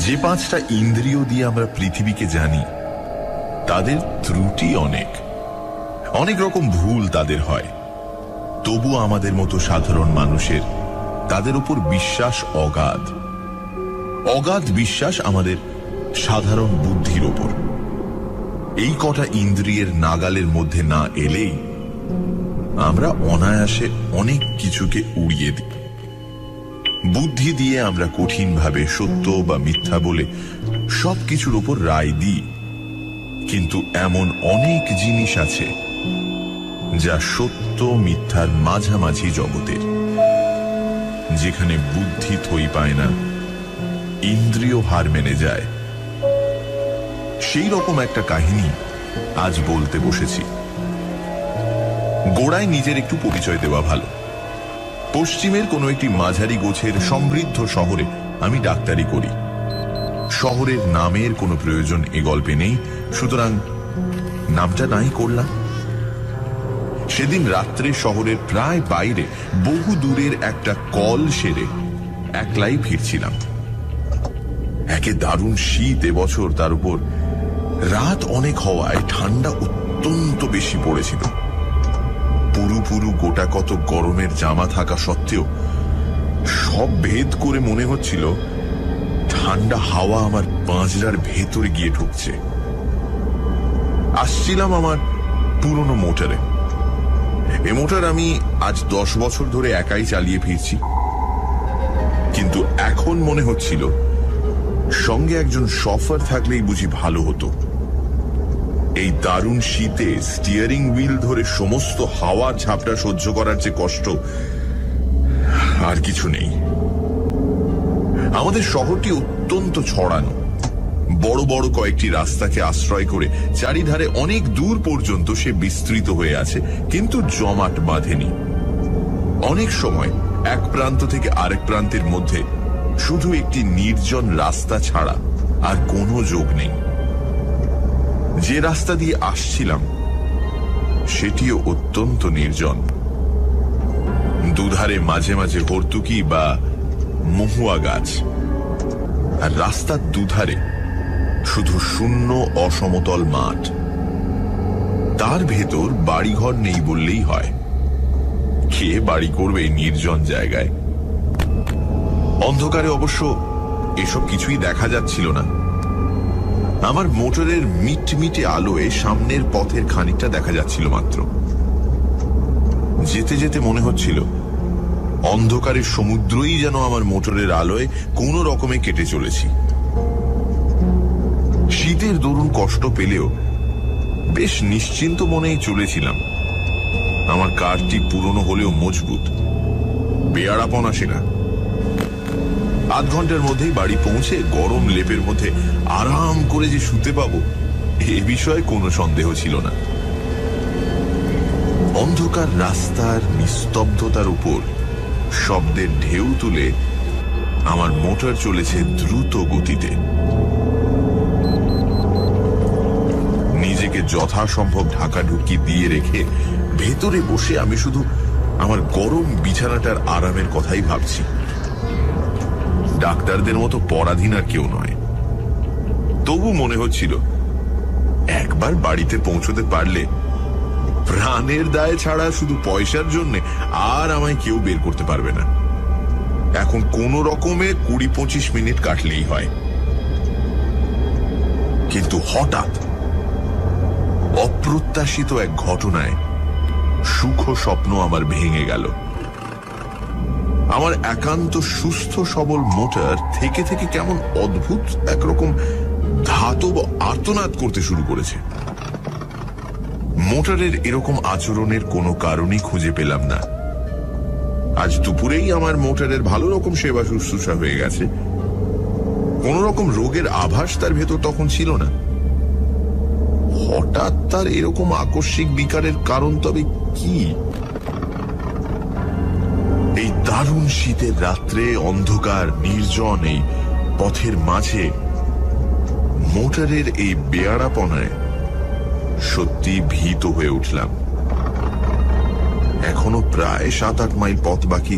যে 5টা ইন্দ্রিয় দিয়ে আমরা পৃথিবীকে জানি তাদের ত্রুটি অনেক অনেক রকম ভুল তাদের হয়, তবু আমাদের মতো সাধারণ মানুষের তাদের উপর বিশ্বাস অগাধ অগাধ বিশ্বাস আমাদের সাধারণ বুদ্ধির ওপর। এই কটা ইন্দ্রিয়ের নাগালের মধ্যে না এলেই আমরা অনায়াসে অনেক কিছুকে উড়িয়ে দিই। বুদ্ধি দিয়ে আমরা কঠিনভাবে সত্য বা মিথ্যা বলে সবকিছুর উপর রায় দিই, কিন্তু এমন অনেক জিনিস আছে যা সত্য মিথ্যার মাঝামাঝি জগতের, যেখানে বুদ্ধি থই পায় না, ইন্দ্রিয় হার মেনে যায়। সেই রকম একটা কাহিনী আজ বলতে বসেছি। গোড়ায় নিজের একটু পরিচয় দেওয়া ভালো। পশ্চিমের কোনো একটি মাঝারি গোছের সমৃদ্ধ শহরে আমি ডাক্তারি করি। শহরের নামের কোনো প্রয়োজন এ গল্পে নেই, সুতরাং নামটা নাই করলাম। সেদিন রাত্রে শহরের প্রায় বাইরে বহু দূরের একটা কল সেরে একলাই ফিরছিলাম। একে দারুণ শীত এবছর, তার উপর রাত অনেক হওয়ায় ঠান্ডা অত্যন্ত বেশি পড়েছিল। পুরু গোটা কত গরমের জামা থাকা সত্ত্বেও সব ভেদ করে মনে হচ্ছিল ঠান্ডা হাওয়া আমার পাঁজরার ভেতরে গিয়ে ঢুকছে। আসছিলাম আমার পুরনো মোটরে। এ মোটর আমি আজ 10 বছর ধরে একাই চালিয়ে ফিরছি, কিন্তু এখন মনে হচ্ছিল সঙ্গে একজন শফার থাকলেই বুঝি ভালো হতো। এই দারুণ শীতে স্টিয়ারিং হুইল ধরে সমস্ত হাওয়ার ঝাপটা সহ্য করার যে কষ্ট আর কিছু নেই। আমাদের শহরটি অত্যন্ত ছড়ানো, বড় বড় কয়েকটি রাস্তাকে আশ্রয় করে চারিধারে অনেক দূর পর্যন্ত সে বিস্তৃত হয়ে আছে, কিন্তু জমাট বাঁধেনি। অনেক সময় এক প্রান্ত থেকে আরেক প্রান্তের মধ্যে শুধু একটি নির্জন রাস্তা ছাড়া আর কোনো যোগ নেই। যে রাস্তা দিয়ে আসছিলাম সেটিও অত্যন্ত নির্জন। দুধারে মাঝে মাঝে হর্তুকি বা মহুয়া গাছ, আর রাস্তার দুধারে শুধু শূন্য অসমতল মাঠ। তার ভেতর বাড়িঘর নেই বললেই হয়। কে বাড়ি করবে নির্জন জায়গায়? অন্ধকারে অবশ্য এসব কিছুই দেখা যাচ্ছিল না। আমার মোটরের মিটমিটে আলোয় সামনের পথের খানিকটা দেখা যাচ্ছিল মাত্র। যেতে যেতে মনে হচ্ছিল অন্ধকারের সমুদ্রই যেন আমার মোটরের আলোয় কোনো রকমে কেটে চলেছি। শীতের দরুন কষ্ট পেলেও বেশ নিশ্চিন্ত মনেই চলেছিলাম। আমার কারটি পুরনো হলেও মজবুত, বেয়াড়াপন আসে না। আধ ঘন্টার মধ্যেই বাড়ি পৌঁছে গরম লেপের মধ্যে আরাম করে যে শুতে পাবো এ বিষয়ে কোনো সন্দেহ ছিল না। অন্ধকার রাস্তার নিস্তব্ধতার উপর শব্দের ঢেউ তুলে আমার মোটর চলেছে দ্রুত গতিতে। নিজেকে যথাসম্ভব ঢাকাঢুকি দিয়ে রেখে ভেতরে বসে আমি শুধু আমার গরম বিছানাটার আরামের কথাই ভাবছি। ডাক্তারদের মতো পরাধীন আর কেউ নয়। তবু মনে হচ্ছিল একবার বাড়িতে পৌঁছতে পারলে প্রাণের দায় ছাড়া শুধু পয়সার জন্য আর আমায় কেউ বের করতে পারবে না। এখন কোনো রকমে 20-25 মিনিট কাটলেই হয়। কিন্তু হঠাৎ অপ্রত্যাশিত এক ঘটনায় সুখ স্বপ্ন আমার ভেঙে গেল। আমার একান্ত সুস্থ সবল মোটর থেকে থেকে কেমন অদ্ভুত একরকম ধাতব আর্তনাদ করতে শুরু করেছে। মোটরের এরকম আচরণের কোনো কারণই খুঁজে পেলাম না। আজ দুপুরেই আমার মোটরের ভালো রকম সেবা শুশ্রূষা হয়ে গেছে। কোন রকম রোগের আভাস তার ভেতর তখন ছিল না। হঠাৎ তার এরকম আকস্মিক বিকারের কারণ তবে কি? এই দারুণ শীতের রাত্রে অন্ধকার নির্জন এই পথের মাঝে মোটরের এই বেয়াড়াপনায় সত্যি ভীত হয়ে উঠলাম। এখনো প্রায় 7-8 মাইল পথ বাকি।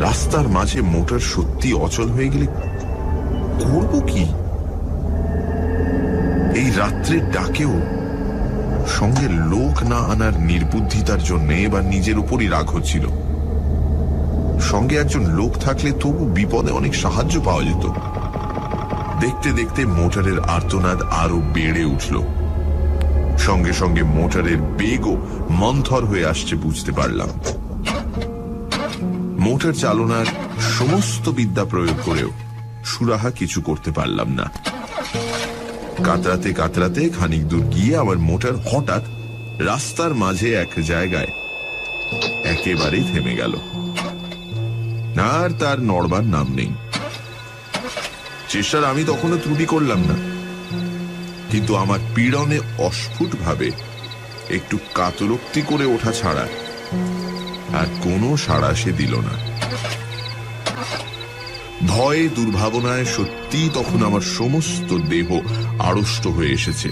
রাস্তার মাঝে মোটর সত্যি অচল হয়ে গেলে করব কি? এই রাত্রের ডাকেও সঙ্গে লোক না আনার নির্বুদ্ধিতার জন্য এবার নিজের উপরই রাগ হচ্ছিল। সঙ্গে একজন লোক থাকলে তবু বিপদে অনেক সাহায্য পাওয়া যেত। দেখতে দেখতে মোটরের আর্তনাদ আরো বেড়ে উঠল। সঙ্গে সঙ্গে মোটরের বেগও মন্থর হয়ে আসছে বুঝতে পারলাম। মোটর চালনার সমস্ত বিদ্যা প্রয়োগ করেও সুরাহা কিছু করতে পারলাম না। কাতরাতে কাতরাতে খানিক দূর গিয়ে আমার মোটর হঠাৎ রাস্তার মাঝে এক জায়গায় একেবারেই থেমে গেল। আর তার নড়বার নাম নেই। চেষ্টার আমি তখনও ত্রুটি করলাম না, কিন্তু আমার পীড়নে অস্ফুট ভাবে একটু কাতরোক্তি করে ওঠা ছাড়া আর কোনো সাড়া সে দিল না। ভয়ে দুর্ভাবনায় সত্যি তখন আমার সমস্ত দেহ আড়ষ্ট হয়ে এসেছে।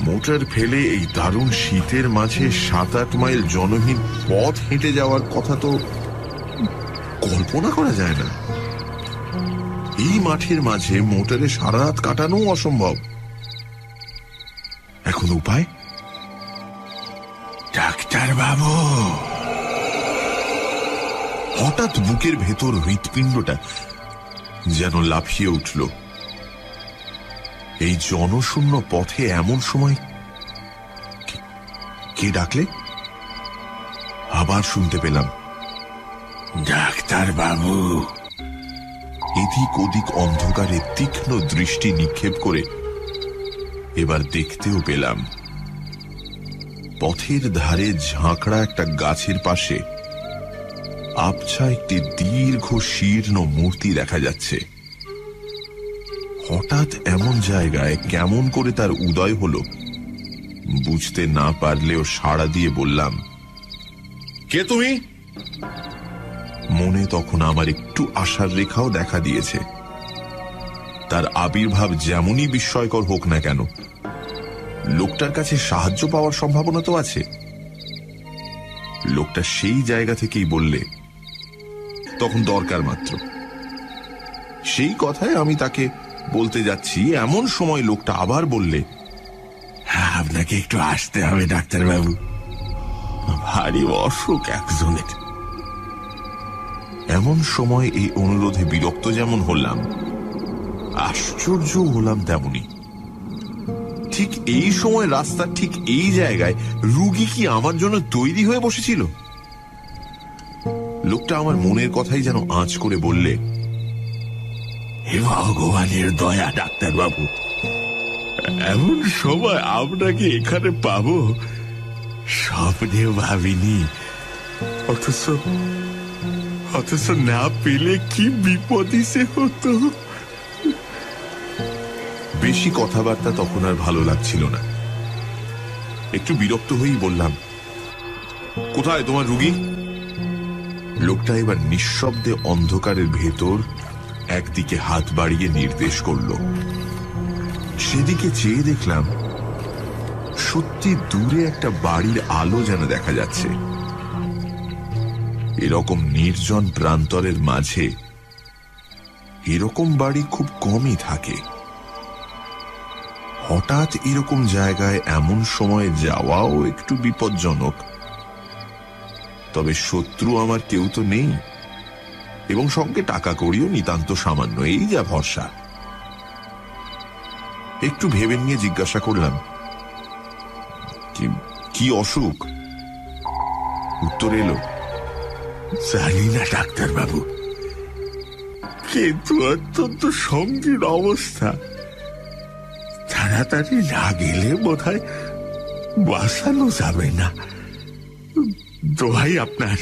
মোটর ফেলে এই দারুণ শীতের মাঝে 7-8 মাইল জনহীন পথ হেঁটে যাওয়ার কথা তো কল্পনা করা যায় না। এই মাঠের মাঝে মোটরে সারা রাত কাটানো অসম্ভব। এখন উপায়? ডাক্তার বাবু! হঠাৎ বুকের ভেতর হৃৎপিণ্ডটা যেন লাফিয়ে উঠল। এই জনশূন্য পথে এমন সময় কে ডাকলে? আবার শুনতে পেলাম, ডাক্তার বাবু। এদিক ওদিক অন্ধকারে তীক্ষ্ণ দৃষ্টি নিক্ষেপ করে এবার দেখতেও পেলাম পথের ধারে ঝাঁকড়া একটা গাছের পাশে আবছা একটি দীর্ঘ শীর্ণ মূর্তি দেখা যাচ্ছে। হঠাৎ এমন জায়গায় কেমন করে তার উদয় হলো বুঝতে না পারলেও সাড়া দিয়ে বললাম, কে তুমি? মনে তখন আমার একটু আশার রেখাও দেখা দিয়েছে। তার আবির্ভাব যেমনই বিস্ময়কর হোক না কেন, লোকটার কাছে সাহায্য পাওয়ার সম্ভাবনা তো আছে। লোকটা সেই জায়গা থেকেই বললে, তখন দরকার মাত্র। সেই কথায় আমি তাকে বলতে যাচ্ছি, এমন সময় লোকটা আবার বললে, আপনাকে একটু আসতে হবে ডাক্তারবাবু, ভারী অসুখ একজনের। এমন সময় এই অনুরোধে বিরক্ত যেমন হলাম, আশ্চর্য হলাম তেমনি। ঠিক এই সময় রাস্তার ঠিক এই জায়গায় রুগী কি আমার জন্য তৈরি হয়ে বসেছিল? লোকটা আমার মনের কথাই যেন আঁচ করে বললে, হে ভগবানের দয়া ডাক্তারবাবু, এমন সময় আপনাকে এখানে পাবো স্বপ্নেও ভাবিনি। অথচ না পেলে কি বিপদই সে হতো। বেশি কথাবার্তা তখন আর ভালো লাগছিল না। একটু বিরক্ত হয়েই বললাম, কোথায় তোমার রুগী? লোকটা এবার নিঃশব্দে অন্ধকারের ভেতর একদিকে হাত বাড়িয়ে নির্দেশ করল। সেদিকে চেয়ে দেখলাম সত্যি দূরে একটা বাড়ির আলো যেন দেখা যাচ্ছে। এরকম নির্জন প্রান্তরের মাঝে এরকম বাড়ি খুব কমই থাকে। হঠাৎ এরকম জায়গায় এমন সময়ে যাওয়াও একটু বিপজ্জনক। তবে শত্রু আমার কেউ তো নেই, এবং সঙ্গে টাকা কড়িও নিতান্ত সামান্য, এই যা ভরসা। একটু ভেবে নিয়ে জিজ্ঞাসা করলাম, কি অসুখ? উত্তর এলো, জানি না ডাক্তারবাবু, কিন্তু অত্যন্ত সঙ্গীন অবস্থা। তাড়াতাড়ি না গেলে বোধহয় বাঁচানো যাবে না। দোহাই আপনার,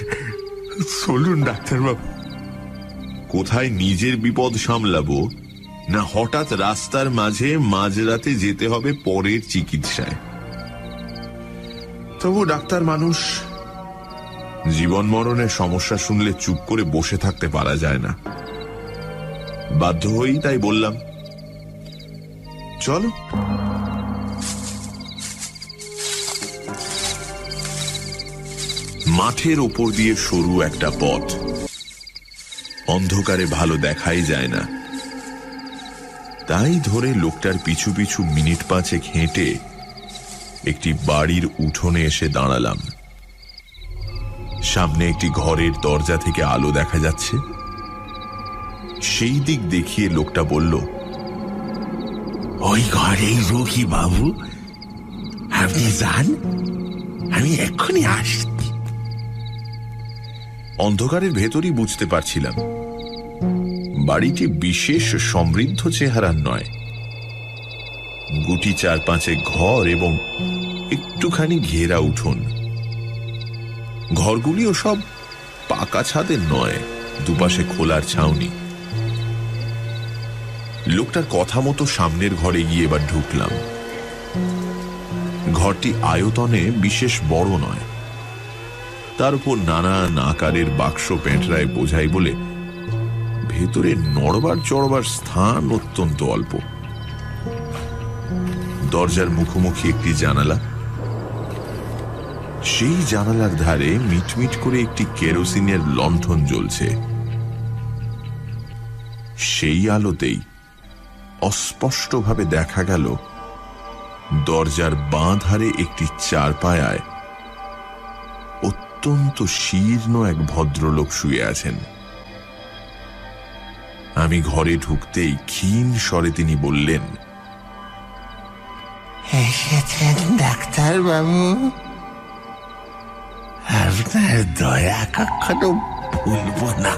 চলুন ডাক্তারবাবু। কোথায় নিজের বিপদ সামলাবো, না হঠাৎ রাস্তার মাঝে মাঝরাতে যেতে হবে পরের চিকিৎসায়? তবু ডাক্তার মানুষ, জীবন মরণের সমস্যা শুনলে চুপ করে বসে থাকতে পারা যায় না। বাধ্য হয়েই তাই বললাম, চলো। মাঠের ওপর দিয়ে সরু একটা পথ, অন্ধকারে ভালো দেখাই যায় না। তাই ধরে লোকটার পিছু পিছু মিনিট 5 হেঁটে একটি বাড়ির উঠোনে এসে দাঁড়ালাম। সামনে একটি ঘরের দরজা থেকে আলো দেখা যাচ্ছে। সেই দিক দেখিয়ে লোকটা বলল, ওই ঘরেই রোগী বাবু, আপনি যান, আমি এক্ষুনি আসছি। অন্ধকারের ভেতরই বুঝতে পারছিলাম বাড়িটি বিশেষ সমৃদ্ধ চেহারার নয়। গুটি 4-5 ঘর এবং একটুখানি ঘেরা উঠোন। ঘরগুলিও সব পাকা ছাদের নয়, দুপাশে খোলার ছাউনি। লোকটার কথা মতো সামনের ঘরে গিয়ে এবার ঢুকলাম। ঘরটি আয়তনে বিশেষ বড় নয়, তার উপর নানান আকারের বাক্স পেঁটরায় বোঝাই বলে ভেতরে নড়বার চড়বার স্থান অত্যন্ত অল্প। দরজার মুখোমুখি একটি জানালা। সেই জানালার ধারে মিটমিট করে একটি কেরোসিনের লণ্ঠন জ্বলছে। সেই আলোতেই অস্পষ্টভাবে দেখা গেল দরজার বাঁ ধারে একটি চারপায়ায় অত্যন্ত শীর্ণ এক ভদ্রলোক শুয়ে আছেন। আমি ঘরে ঢুকতেই ক্ষীণ স্বরে তিনি বললেন, এসেছেন ডাক্তার বাবু, আপনার দয়া কখনো ভুলব না,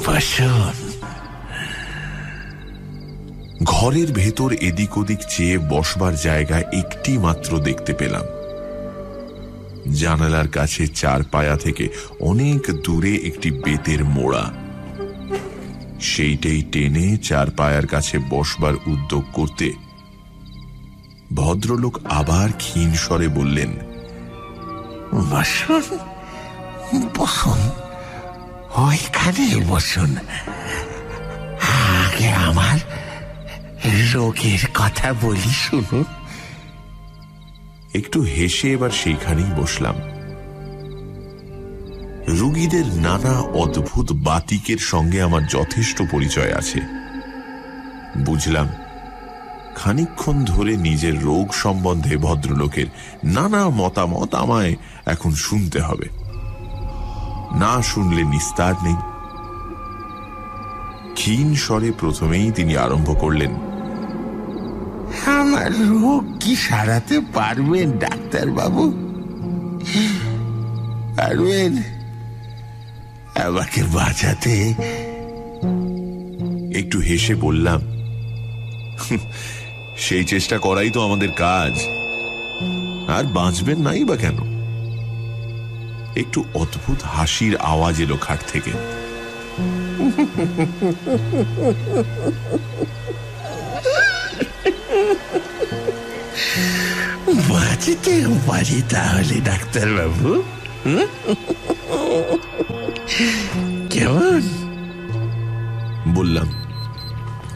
বসুন। ঘরের ভেতর এদিক ওদিক চেয়ে বসবার জায়গা একটি মাত্র দেখতে পেলাম। জানালার কাছে চারপায়া থেকে অনেক দূরে একটি বেতের মোড়া। সেইটাই টেনে চারপায়ার কাছে বসবার উদ্যোগ করতে ভদ্রলোক আবার ক্ষীণ স্বরে বললেন, বসুন বসুন, ওইখানে বসুন। আগে আমার রোগের কথা বলি, শুনুন। একটু হেসে এবার সেইখানেই বসলাম। রোগীদের নানা অদ্ভুত বাতিকের সঙ্গে আমার যথেষ্ট পরিচয় আছে। বুঝলাম খানিকক্ষণ ধরে নিজের রোগ সম্বন্ধে ভদ্রলোকের নানা মতামত আমায় এখন শুনতে হবে, না শুনলে নিস্তার নেই। ক্ষীণ স্বরে প্রথমেই তিনি আরম্ভ করলেন, আমার রোগ কি সারাতে পারবেন ডাক্তার বাবু? পারবেন আমাকে বাঁচাতে? একটু হেসে বললাম, সেই চেষ্টা করাই তো আমাদের কাজ, আর বাঁচবেন নাই বা কেন? একটু অদ্ভুত হাসির আওয়াজ এলো খাট থেকে। বাঁচতেও পারি তাহলে ডাক্তার বাবু? কেমন? বললাম,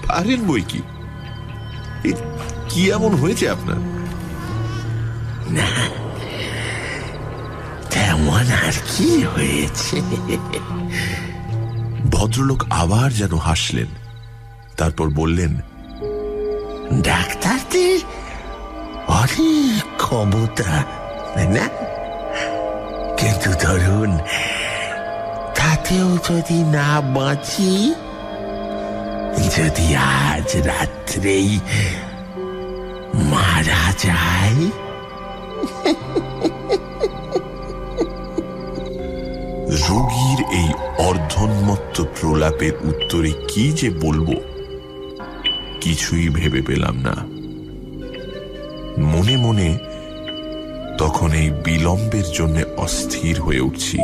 পারেন বই কি। কি এমন হয়েছে আপনার? না, তেমন আর কি হয়েছে। ভদ্রলোক আবার যেন হাসলেন, তারপর বললেন, ডাক্তারদের অনেক ক্ষমতা, না? কিন্তু ধরুন তাতেও যদি না বাঁচি, যদি আজ রাত্রেই মারা যায়, রোগীর এই অর্ধোন্মত্ত প্রলাপের উত্তরে কি যে বলবো কিছুই ভেবে পেলাম না। মনে মনে তখন এই বিলম্বের জন্য অস্থির হয়ে উঠছি।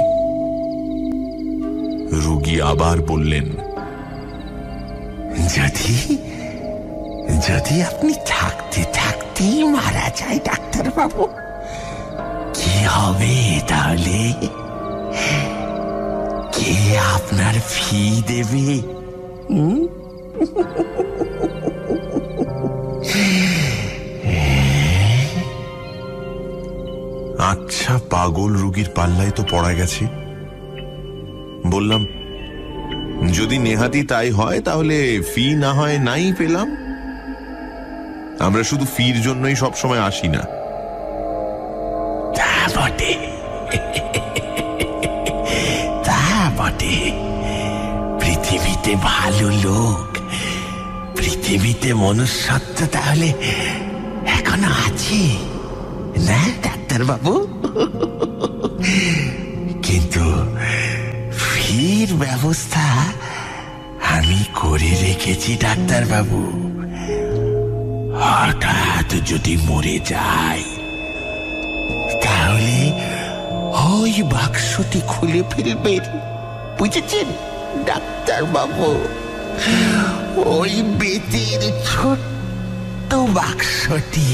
রোগী আবার বললেন, যদি যদি আপনি থাকতে থাকতেই মারা যায় ডাক্তার বাবু, কি হবে তাহলে? কে আপনার ফি দেবে? আচ্ছা, পাগল রোগীর পাল্লায় তো পড়া গেছে। বললাম, যদি নেহাতি তাই হয় তাহলে ফি না হয় নাই পেলাম। আমরা শুধু ফির জন্যই সবসময় আসি না। তা বটে, তা বটে। পৃথিবীতে ভালো লোক, পৃথিবীতে মনুষ্যত্ব তাহলে এখনো আছে না ডাক্তারবাবু? কিন্তু ফির ব্যবস্থা আমি করে রেখেছি ডাক্তারবাবু। হঠাৎ যদি মরে যায় তাহলে ওই বাক্সটি খুলে ফেলবেন, বুঝেছেন ডাক্তারবাবু? ওই বেতের ছোট্ট বাক্সটি,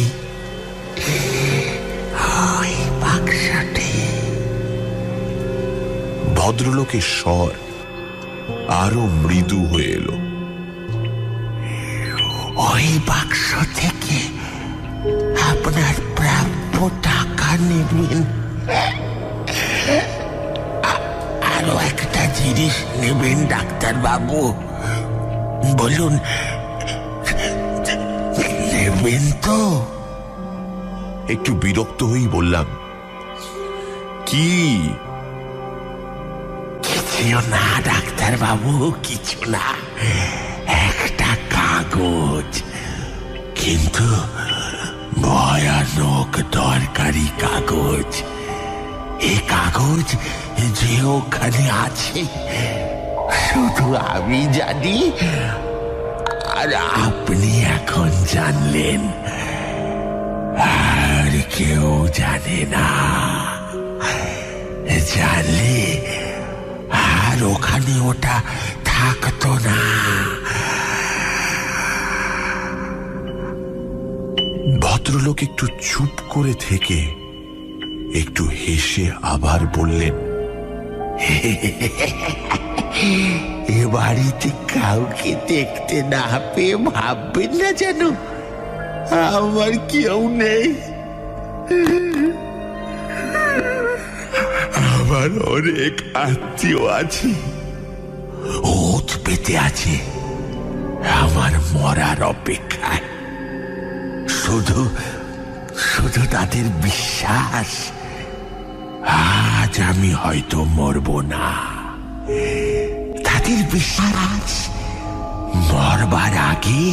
ওই বাক্সটি। ভদ্রলোকের স্বর আরো মৃদু হয়ে এলো। ওই বাক্স থেকে আপনার প্রাপ্য টাকা নেবেন, আরো একটা জিনিস নেবেন ডাক্তারবাবু। বলুন, নেবেন তো? একটু বিরক্ত হয়েই বললাম, কি? কিছু না ডাক্তারবাবু, কিছু না। একটা কাগজ, কিন্তু ভয়ানক দরকারি কাগজ। এই কাগজ যে ওখানে আছে শুধু আমি জানি, আর আপনি এখন জানলেন, আর কেউ জানে না। জানলে আর ওখানে ওটা থাকতো না। ভদ্রলোক একটু চুপ করে থেকে একটু হেসে আবার বললেন, এ বাড়িতে কাউকে দেখতে না পেয়ে ভাববেন না যেন আমার কেউ নেই। আমার অনেক আত্মীয় আছে, ওত পেতে আছে আমার মরার অপেক্ষায়। শুধু শুধু তাদের বিশ্বাস আজ আমি হয়তো মরব না। তাদের বিশ্বাস মরবার আগে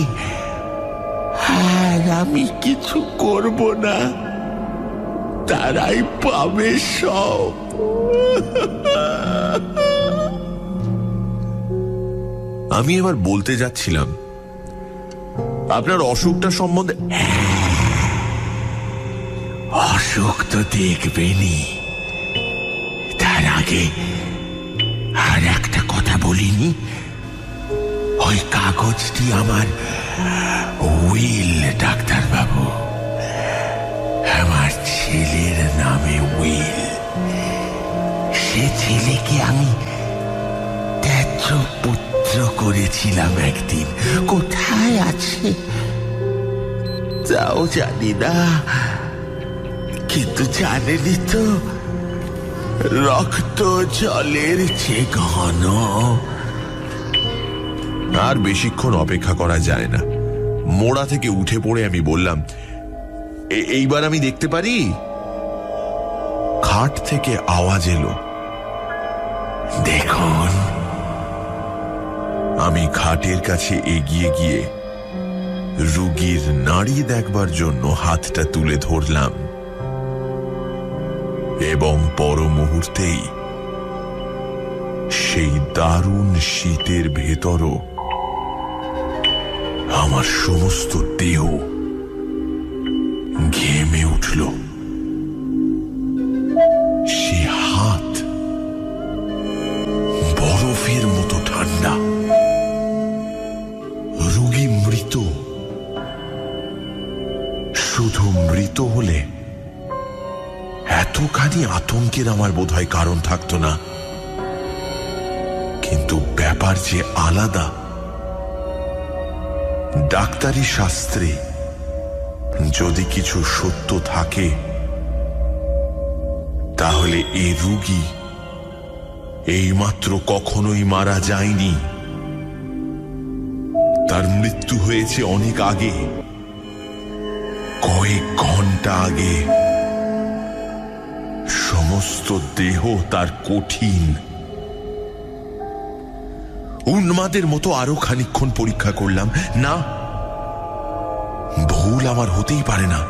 আর আমি কিছু করব না, তারাই পাবে সব। আমি এবার বলতে যাচ্ছিলাম, আপনার অসুখটা সম্বন্ধে। অসুখ তো দেখবেনি, তার আগে আর একটা কথা বলিনি। ওই কাগজটি আমার উইল ডাক্তারবাবু, আমার ছেলের নামে উইল। সে ছেলেকে আমি ত্যায্য পুত্র করেছিলাম একদিন, কোথায় আছে তাও জানি না। কিন্তু জানেনি তো, রক্ত জলের চেয়ে ঘন। আর বেশিক্ষণ অপেক্ষা করা যায় না। মোড়া থেকে উঠে পড়ে আমি বললাম, এইবার আমি দেখতে পারি? খাট থেকে আওয়াজ এলো, দেখুন। আমি খাটের কাছে এগিয়ে গিয়ে রুগীর নাড়ি দেখবার জন্য হাতটা তুলে ধরলাম, এবং পর মুহূর্তেই সেই দারুণ শীতের ভেতরও আমার সমস্ত দেহ ঘেমে উঠল। সে হাত বরফের মতো ঠান্ডা। রোগী মৃত। শুধু মৃত হলে এতখানি আতঙ্কের আমার বোধহয় কারণ থাকতো না, কিন্তু ব্যাপার যে আলাদা। ডাক্তারি শাস্ত্রে যদি কিছু সত্য থাকে, তাহলে এই রোগী এইমাত্র কখনোই মারা যায়নি, তার মৃত্যু হয়েছে অনেক আগে, কয়েক ঘন্টা আগে। সমস্ত দেহ তার কঠিন। উন্মাদের মতো আরো খানিকক্ষণ পরীক্ষা করলাম, না, ভুল আমার হতেই পারে না।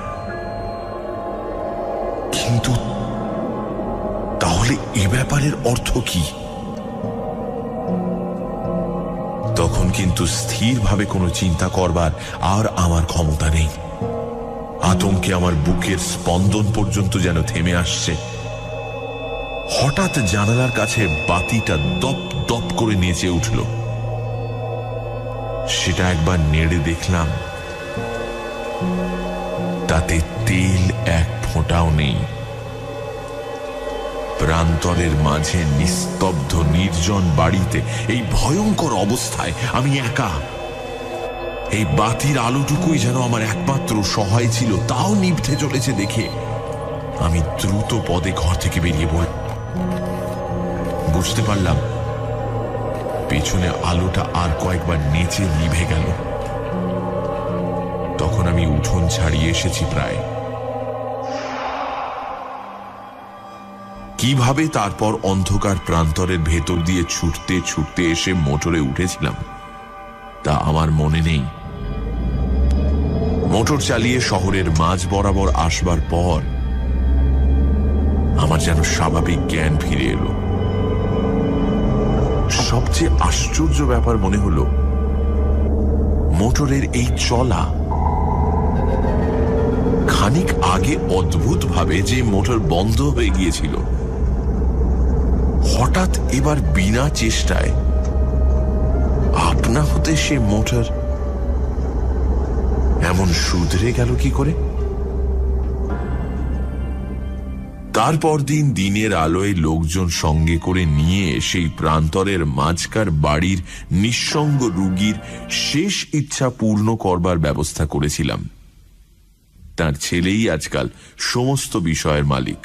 কিন্তু তাহলে এ ব্যাপারের অর্থ কি? তখন কিন্তু স্থিরভাবে কোনো চিন্তা করবার আর আমার ক্ষমতা নেই। আতঙ্কে আমার বুকের স্পন্দন পর্যন্ত যেন থেমে আসছে। হঠাৎ জানালার কাছে বাতিটা দপ দপ করে নেচে উঠল। সেটা একবার নেড়ে দেখলাম, তাতে তেল এক ফোঁটাও নেই। প্রান্তরের মাঝে নিস্তব্ধ নির্জন বাড়িতে এই ভয়ঙ্কর অবস্থায় আমি একা। এই বাতির আলোটুকুই যেন আমার একমাত্র সহায় ছিল, তাও নিভতে চলেছে দেখে আমি দ্রুত পদে ঘর থেকে বেরিয়ে পড়ি। বুঝতে পারলাম পেছনে আলোটা আর কয়েকবার নেচে নিভে গেল। তখন আমি উঠোন ছাড়িয়ে এসেছি প্রায়। কিভাবে তারপর অন্ধকার প্রান্তরের ভেতর দিয়ে ছুটতে ছুটতে এসে মোটরে উঠেছিলাম তা আমার মনে নেই। মোটর চালিয়ে শহরের মাঝ বরাবর আসবার পর আমার যেন স্বাভাবিক জ্ঞান ফিরে এলো। সবচেয়ে আশ্চর্য ব্যাপার মনে হলো, মোটরের এই চলা, খানিক আগে অদ্ভুতভাবে যে মোটর বন্ধ হয়ে গিয়েছিল, হঠাৎ এবার বিনা চেষ্টায় আপনা হতে সে মোটর এমন শুধরে গেল কি করে? তারপর দিন দিনের আলোয় লোকজন সঙ্গে করে নিয়ে সেই প্রান্তরের মাঝকার বাড়ির নিঃসঙ্গ রুগীর শেষ ইচ্ছা পূর্ণ করবার ব্যবস্থা করেছিলাম। তার ছেলেই আজকাল সমস্ত বিষয়ের মালিক।